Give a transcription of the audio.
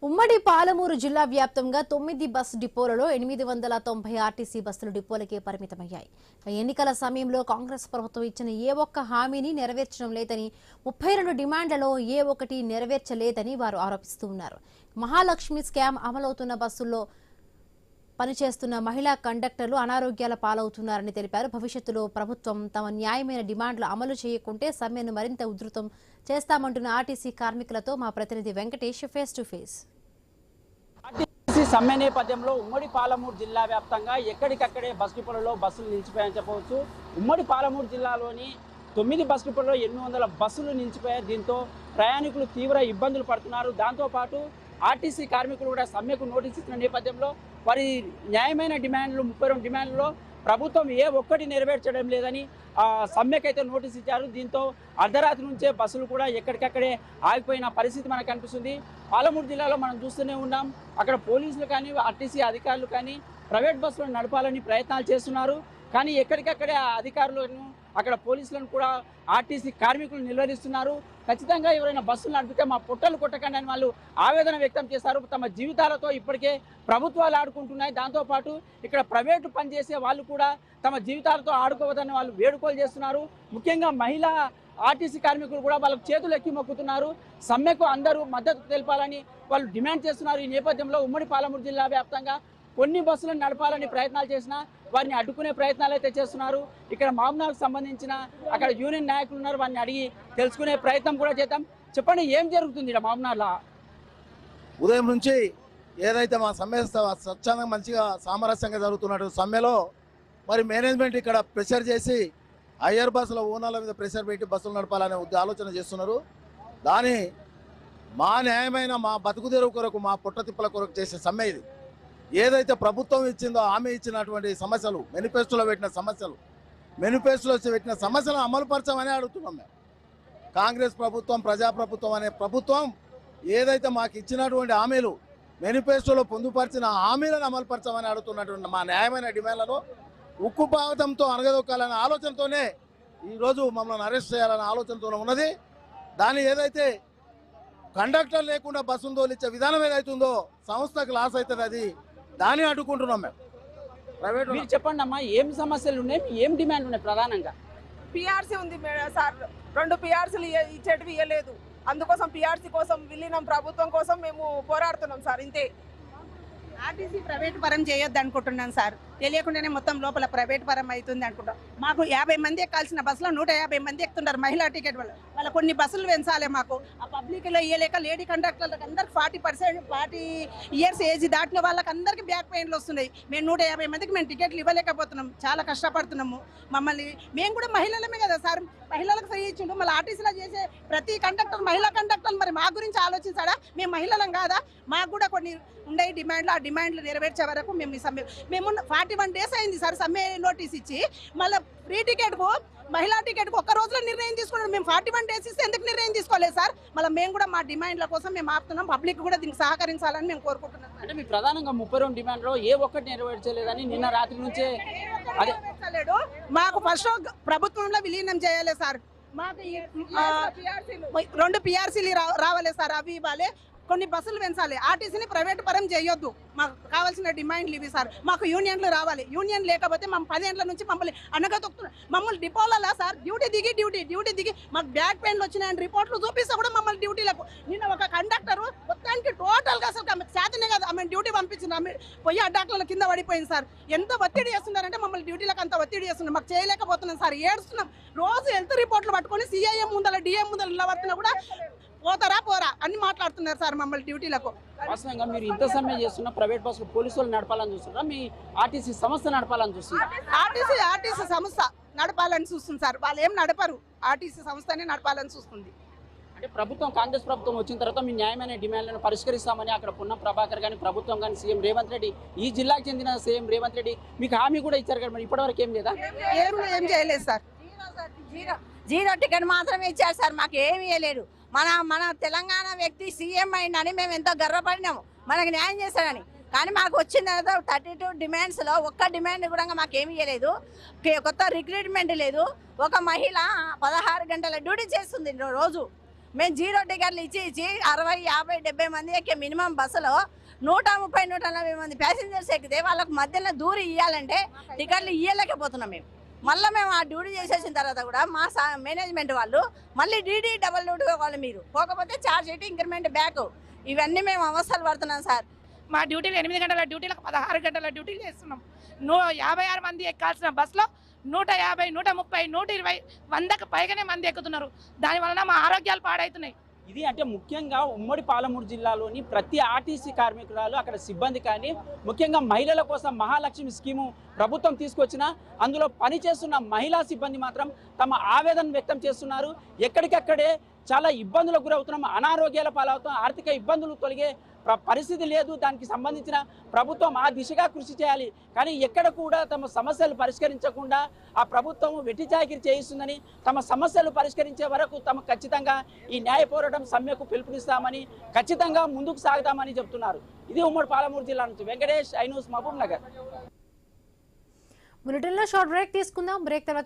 ఉమ్మడి పాలమూరు జిల్లా వ్యాప్తంగా 9 బస్ డిపోలలో 890 ఆర్టీసీ బస్సులు డిపోలకే పరిమితమయ్యాయి. ఎన్నికల సమయంలో కాంగ్రెస్ ప్రభుత్వం ఇచ్చిన ఏ ఒక్క హామీని నెరవేర్చడం లేదని, 32 డిమాండ్లలో ఏ ఒక్కటి నెరవేర్చలేదని వారు ఆరోపిస్తున్నారు. మహాలక్ష్మి స్కామ్ అమలవుతున్న బస్సుల్లో పనిచేస్తున్న మహిళా కండక్టర్లు అనారోగ్యాల పాలవుతున్నారని తెలిపారు. భవిష్యత్తులో ప్రభుత్వం తమ న్యాయమైన డిమాండ్లు అమలు చేయకుంటే సమ్మెను మరింత ఉధృతం చేస్తామంటున్న ఆర్టీసీ కార్మికులతో మా ప్రతినిధి Venkatesh face to face. RTC సమ్మె నేపథ్యంలో ఉమ్మడి పాలమూరు జిల్లా వ్యాప్తంగా ఎక్కడికక్కడే బస్ డిపోలలో బస్సులు నిలిచిపోయాయని చెప్పవచ్చు. ఉమ్మడి పాలమూరు జిల్లాలోని 9 బస్ డిపోలలో 800 బస్సులు నిలిచిపోయాయి. దీంతో ప్రయాణికులు తీవ్ర ఇబ్బందులు పడుతున్నారు. దాంతోపాటు ఆర్టీసీ కార్మికులు కూడా సమ్మెకు నోటీస్ ఇచ్చిన నేపథ్యంలో వారి న్యాయమైన డిమాండ్లు 32 డిమాండ్లలో ప్రభుత్వం ఏ ఒక్కటి నెరవేర్చడం లేదని సమ్మెకైతే నోటీస్ ఇచ్చారు. దీంతో అర్ధరాత్రి నుంచే బస్సులు కూడా ఎక్కడికక్కడే ఆగిపోయిన పరిస్థితి మనకు కనిపిస్తుంది. పాలమూరు జిల్లాలో మనం చూస్తూనే ఉన్నాం. అక్కడ పోలీసులు కానీ ఆర్టీసీ అధికారులు కానీ ప్రైవేట్ బస్సులను నడపాలని ప్రయత్నాలు చేస్తున్నారు. కానీ ఎక్కడికక్కడే ఆ అధికారులను అక్కడ పోలీసులను కూడా ఆర్టీసీ కార్మికులు నిలదీస్తున్నారు. ఖచ్చితంగా ఎవరైనా బస్సులు నడిపితే మా పొట్టలు కొట్టకండి అని వాళ్ళు ఆవేదన వ్యక్తం చేశారు. తమ జీవితాలతో ఇప్పటికే ప్రభుత్వాలు ఆడుకుంటున్నాయి. దాంతోపాటు ఇక్కడ ప్రైవేటు పనిచేసే వాళ్ళు కూడా తమ జీవితాలతో ఆడుకోవద్దని వాళ్ళు వేడుకోలు చేస్తున్నారు. ముఖ్యంగా మహిళా ఆర్టీసీ కార్మికులు కూడా వాళ్ళకు చేతులు ఎక్కి మొక్కుతున్నారు. సమ్మెకు అందరూ మద్దతు తెలపాలని వాళ్ళు డిమాండ్ చేస్తున్నారు. ఈ నేపథ్యంలో ఉమ్మడి పాలమూరు జిల్లా వ్యాప్తంగా కొన్ని బస్సులను నడపాలని ప్రయత్నాలు చేసినా వారిని అడ్డుకునే ప్రయత్నాలు అయితే చేస్తున్నారు. ఇక్కడ మామూలుకు సంబంధించిన అక్కడ యూనియన్ నాయకులు ఉన్నారు, వారిని అడిగి తెలుసుకునే ప్రయత్నం కూడా చేద్దాం. చెప్పండి, ఏం జరుగుతుంది ఇక్కడ మామూలులా? ఉదయం నుంచి ఏదైతే మా సమ్మె స్వచ్ఛందంగా మంచిగా సామరస్యంగా జరుగుతున్నట్టు సమ్మెలో మరి మేనేజ్మెంట్ ఇక్కడ ప్రెషర్ చేసి హయ్యర్ బస్సుల ఓనర్ల మీద ప్రెషర్ పెట్టి బస్సులు నడపాలనే ఆలోచన చేస్తున్నారు. దాని మా న్యాయమైన మా బతుకు తెరువు కొరకు, మా పుట్ట తిప్పల కొరకు చేసే సమ్మె ఇది. ఏదైతే ప్రభుత్వం ఇచ్చిందో ఆమె ఇచ్చినటువంటి సమస్యలు, మేనిఫెస్టోలో పెట్టిన సమస్యలు అమలుపరచమని అడుగుతున్నాం మేము. కాంగ్రెస్ ప్రభుత్వం, ప్రజాప్రభుత్వం అనే ప్రభుత్వం ఏదైతే మాకు ఇచ్చినటువంటి హామీలు, మేనిఫెస్టోలో పొందుపరిచిన హామీలను అమలుపరచమని అడుగుతున్నటువంటి మా న్యాయమైన డిమాండ్లను ఉక్కుపాతంతో అణగదొక్కాలనే ఆలోచనతోనే ఈరోజు మమ్మల్ని అరెస్ట్ చేయాలనే ఆలోచనతోనే ఉన్నది. దాన్ని ఏదైతే కండక్టర్ లేకుండా బస్సును తోలిచ్చే విధానం ఏదైతుందో సంస్థకు లాస్ అవుతుంది, అది దాన్ని అడ్డుకుంటున్నాం మేము. ప్రైవేట్ మీరు చెప్పండి అమ్మా, ఏం సమస్యలు ఉన్నాయి, ఏం డిమాండ్ ఉన్నాయి? ప్రధానంగా పిఆర్సీ ఉంది సార్, 2 పిఆర్సీలు ఇచ్చేటివి ఇవ్వలేదు. అందుకోసం పిఆర్సీ కోసం విలీనం ప్రభుత్వం కోసం మేము పోరాడుతున్నాం సార్. ఇంతే. ఆర్టీసీ ప్రైవేట్ పరం చేయొద్దు అనుకుంటున్నాం సార్. తెలియకుండానే మొత్తం లోపల ప్రైవేట్ పరం అవుతుంది అనుకుంటాం. మాకు 50 మంది ఎక్కాల్సిన బస్సులో 150 మంది ఎక్కుతున్నారు మహిళా టికెట్ వాళ్ళ కొన్ని బస్సులు పెంచాలి. మాకు ఆ పబ్లిక్లో ఇవ్వలేక లేడీ కండక్టర్లకు అందరికి 40 ఇయర్స్ ఏజ్ దాటిన వాళ్ళకి అందరికీ బ్యాక్ పెయిన్లు వస్తున్నాయి. మేము 150 మందికి మేము టికెట్లు ఇవ్వలేకపోతున్నాం, చాలా కష్టపడుతున్నాము. మమ్మల్ని మేము కూడా మహిళలమే కదా సార్, మహిళలకు ఫ్రీ ఇచ్చిండు. మళ్ళీ ఆర్టీసీలో చేసే ప్రతి కండక్టర్ మహిళా కండక్టర్ మరి మా గురించి ఆలోచించాడా? మేము మహిళలం కాదా? మాకు కూడా కొన్ని ఉండే డిమాండ్లు, ఆ డిమాండ్లు నెరవేర్చే వరకు మేము సమ్మె 41 డేస్ అయింది సార్ సమ్మె నోటీస్ ఇచ్చి. మళ్ళీ ఫ్రీ టికెట్కు, మహిళా టికెట్కు ఒక్క రోజులో నిర్ణయం తీసుకున్నాం. మేము 41 డేస్ ఇస్తే ఎందుకు నిర్ణయం తీసుకోలేదు సార్? మళ్ళీ మేము కూడా మా డిమాండ్ల కోసం మేము ఆపుతున్నాం. పబ్లిక్ కూడా దీనికి సహకరించాలని మేము కోరుకుంటున్నాం. అంటే మీ ప్రధానంగా 32 డిమాండ్లో ఏ ఒక్కటి నెరవేర్చలేదని నిన్న రాత్రి నుంచే నెరవేర్చలేడు. మాకు ఫస్ట్ ప్రభుత్వంలో విలీనం చేయాలి సార్. మాకు 2 పిఆర్సీలు రావాలి సార్, అవి ఇవ్వాలి. కొన్ని బస్సులు పెంచాలి. ఆర్టీసీని ప్రైవేట్ పరం చేయొద్దు. మాకు కావాల్సిన డిమాండ్లు ఇవి సార్. మాకు యూనియన్లు రావాలి. యూనియన్ లేకపోతే మేము 10 ఏళ్ల నుంచి మమ్మల్ని అనగదొక్కుతున్నాం. మమ్మల్ని డిపోలలో సార్ డ్యూటీ దిగి మాకు బ్యాక్ పెయిన్లు వచ్చినాయని రిపోర్ట్లు చూపిస్తే కూడా మమ్మల్ని డ్యూటీలకు నిన్న ఒక కండక్టర్ మొత్తానికి టోటల్గా అసలు ఆమెకు శాతనే కాదు, ఆమె డ్యూటీ పంపించింది. ఆమె పోయి అడ్డాకుల కింద పడిపోయింది సార్. ఎంత ఒత్తిడి చేస్తున్నారంటే మమ్మల్ని డ్యూటీలకు అంత ఒత్తిడి చేస్తున్నాం. మాకు చేయలేకపోతున్నాం సార్, ఏడుస్తున్నాం. రోజు హెల్త్ రిపోర్ట్లు పట్టుకొని సిఐఎం ముందర డిఎం ముందర నిలబడుతున్నా కూడా పోరా అని మాట్లాడుతున్నారు సార్ మమ్మల్ని డ్యూటీలకు. వాస్తవంగా మీరు ఇంత సమ్మె చేస్తున్న ప్రైవేట్ బస్సులు పోలీసు వాళ్ళు నడపాలని చూస్తున్నారా, మీ ఆర్టీసీ సంస్థ నడపాలని చూస్తున్నారా? ఆర్టీసీ సంస్థ నడపాలని చూస్తుంది సార్. వాళ్ళు ఏం నడపరు, ఆర్టీసీ సంస్థనే నడపాలని చూస్తుంది. అంటే ప్రభుత్వం, కాంగ్రెస్ ప్రభుత్వం వచ్చిన తర్వాత మీ న్యాయమైన డిమాండ్లను పరిష్కరిస్తామని అక్కడ పొన్నం ప్రభాకర్ కానీ, ప్రభుత్వం కానీ, సీఎం రేవంత్ రెడ్డి, ఈ జిల్లాకు చెందిన సీఎం రేవంత్ రెడ్డి మీకు హామీ కూడా ఇచ్చారు కదా, మరి ఇప్పటివరకు ఏం లేదా? ఏం చేయలేదు సార్. జీరో టికెట్ మాత్రమే ఇచ్చారు సార్, మాకు ఏమీ ఇవ్వలేదు. మన తెలంగాణ వ్యక్తి సీఎం అయిందని మేము ఎంతో గర్వపడినాము, మనకు న్యాయం చేశారని. కానీ మాకు వచ్చిన 32 డిమాండ్స్లో ఒక్క డిమాండ్ కూడా మాకేమీ ఇవ్వలేదు. కొత్త రిక్రూట్మెంట్ లేదు. ఒక మహిళ 16 గంటల డ్యూటీ చేస్తుంది రోజు. మేము 0 టికెట్లు ఇచ్చి 60, 50, 70 మంది ఎక్కే మినిమం బస్సులో 130, 140 మంది ప్యాసింజర్స్ ఎక్కితే వాళ్ళకు మధ్యలో దూరి ఇవ్వాలంటే టికెట్లు ఇవ్వలేకపోతున్నాం మేము. మళ్ళీ మేము ఆ డ్యూటీ చేసేసిన తర్వాత కూడా మా మేనేజ్మెంట్ వాళ్ళు మళ్ళీ డీడీ డబల్ డ్యూటీ వాళ్ళు మీరు పోకపోతే ఛార్జ్ షీట్ ఇంక్రిమెంట్ బ్యాక్ ఇవన్నీ మేము అవస్థలు పడుతున్నాం సార్. మా డ్యూటీలు 8 గంటల డ్యూటీలకు 16 గంటల డ్యూటీలు చేస్తున్నాం. 56 మంది ఎక్కాల్సిన బస్సులో 150, 130, 120, 100కు పైగానే మంది ఎక్కుతున్నారు. దానివలన మా ఆరోగ్యాలు పాడవుతున్నాయి. ఇది అంటే ముఖ్యంగా ఉమ్మడి పాలమూరు జిల్లాలోని ప్రతి ఆర్టీసీ కార్మికురాలు అక్కడ సిబ్బంది కానీ ముఖ్యంగా మహిళల కోసం మహాలక్ష్మి స్కీము ప్రభుత్వం తీసుకొచ్చిన అందులో పనిచేస్తున్న మహిళా సిబ్బంది మాత్రం తమ ఆవేదన వ్యక్తం చేస్తున్నారు. ఎక్కడికక్కడే చాలా ఇబ్బందులకు గురవుతున్నాం, అనారోగ్యాల పాలవుతున్నాం, ఆర్థిక ఇబ్బందులు తొలగే పరిస్థితి లేదు. దానికి సంబంధించిన ప్రభుత్వం ఆ దిశగా కృషి చేయాలి. కానీ ఎక్కడ కూడా తమ సమస్యలు పరిష్కరించకుండా ఆ ప్రభుత్వం వెట్టి చాకిరి చేయిస్తుందని, తమ సమస్యలు పరిష్కరించే వరకు తమ ఖచ్చితంగా ఈ న్యాయ పోరాటం సమ్మెకు పిలుపునిస్తామని, ఖచ్చితంగా ముందుకు సాగుతామని చెప్తున్నారు. ఇది ఉమ్మడి పాలమూరు జిల్లా నుంచి వెంకటేష్, ఐ న్యూస్, మహబూబ్ నగర్. బులెటిన్లో షార్ట్ బ్రేక్ తీసుకుందాం. బ్రేక్ తర్వాత